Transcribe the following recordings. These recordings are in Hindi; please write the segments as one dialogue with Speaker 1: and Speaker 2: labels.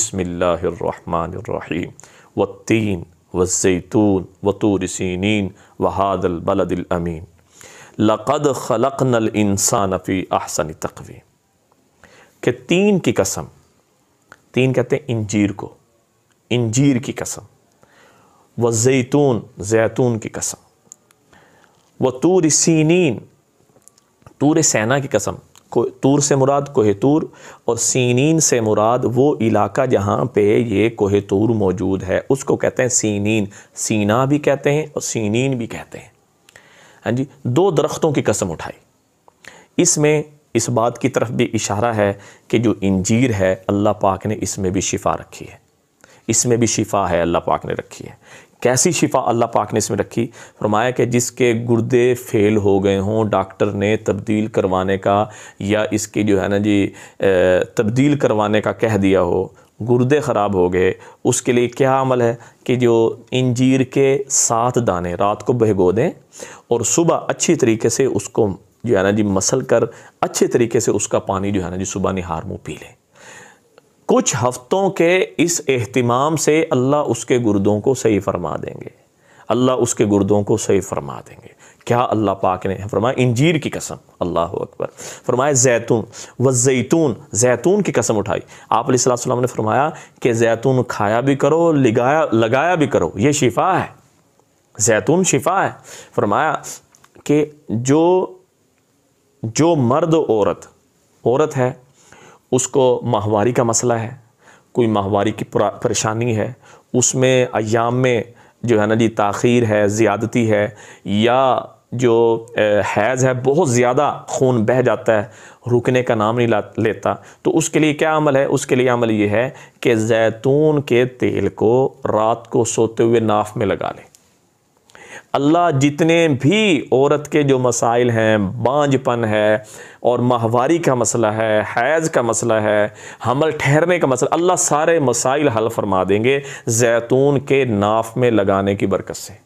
Speaker 1: बिस्मिल्लाहिर्रहमानिर्रहीम वत्तीन वज़्ज़ैतून वतूर सीनीन वहादल बलदिल अमीन लक़द ख़लक़नल इंसान फ़ी अहसनि तक़वीम। कि तीन की कसम, तीन कहते हैं इंजीर को, इंजीर की कसम, वज़्ज़ैतून ज़ैतून की कसम, वतूर सीनीन तूर सैना की कसम। तूर से मुराद कोहे तूर और सीनीन से मुराद वो इलाका जहाँ पे ये कोहे तूर मौजूद है उसको कहते हैं सीनीन। सीना भी कहते हैं और सीनीन भी कहते हैं। हाँ जी, दो दरख्तों की कसम उठाई। इसमें इस बात की तरफ भी इशारा है कि जो इंजीर है अल्लाह पाक ने इसमें भी शिफा रखी है, इसमें भी शिफा है अल्लाह पाक ने रखी है। कैसी शिफा अल्लाह पाक ने इसमें रखी? फरमाया कि जिसके गुर्दे फेल हो गए हों, डॉक्टर ने तब्दील करवाने का या इसकी जो है ना जी तब्दील करवाने का कह दिया हो, गुर्दे ख़राब हो गए, उसके लिए क्या अमल है कि जो इंजीर के 7 दाने रात को भिगो दें और सुबह अच्छी तरीके से उसको जो है ना जी मसल कर अच्छे तरीके से उसका पानी जो है ना जी सुबह निहार मुँह पी लें। कुछ हफ्तों के इस एहतिमाम से अल्लाह उसके गुर्दों को सही फरमा देंगे, अल्लाह उसके गुर्दों को सही फरमा देंगे। क्या अल्लाह पाक ने फरमाया? इंजीर की कसम, अल्लाह अकबर। फरमाया जैतून व ज़ैतून, जैतून की कसम उठाई। आप अलैहि सल्लम ने फरमाया कि जैतून खाया भी करो, लगाया भी करो, ये शिफा है, जैतून शिफा है। फरमाया कि जो मर्द औरत है उसको माहवारी का मसला है, कोई माहवारी की परेशानी है, उसमें अय्याम में जो है ना जी ताख़ीर है, ज़्यादती है, या जो हैज़ है बहुत ज़्यादा खून बह जाता है, रुकने का नाम नहीं लेता, तो उसके लिए क्या अमल है? उसके लिए अमल ये है कि जैतून के तेल को रात को सोते हुए नाफ में लगा लें। अल्लाह जितने भी औरत के जो मसाइल हैं, बांझपन है और माहवारी का मसला है, हैज़ का मसला है, हमल ठहरने का मसला, अल्लाह सारे मसाइल हल फरमा देंगे जैतून के नाफ में लगाने की बरकत से।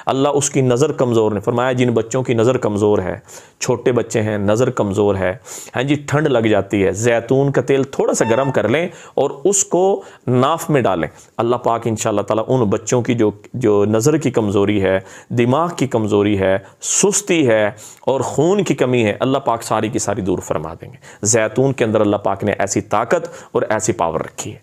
Speaker 1: अल्लाह उसकी नज़र कमज़ोर ने फरमाया जिन बच्चों की नज़र कमज़ोर है, छोटे बच्चे हैं, नज़र कमज़ोर है, हाँ जी, ठंड लग जाती है, जैतून का तेल थोड़ा सा गर्म कर लें और उसको नाफ में डालें, अल्लाह पाक इंशाअल्लाह ताला उन बच्चों की जो नज़र की कमज़ोरी है, दिमाग की कमज़ोरी है, सुस्ती है और खून की कमी है, अल्लाह पाक सारी की सारी दूर फरमा देंगे। जैतून के अंदर अल्लाह पाक ने ऐसी ताकत और ऐसी पावर रखी है।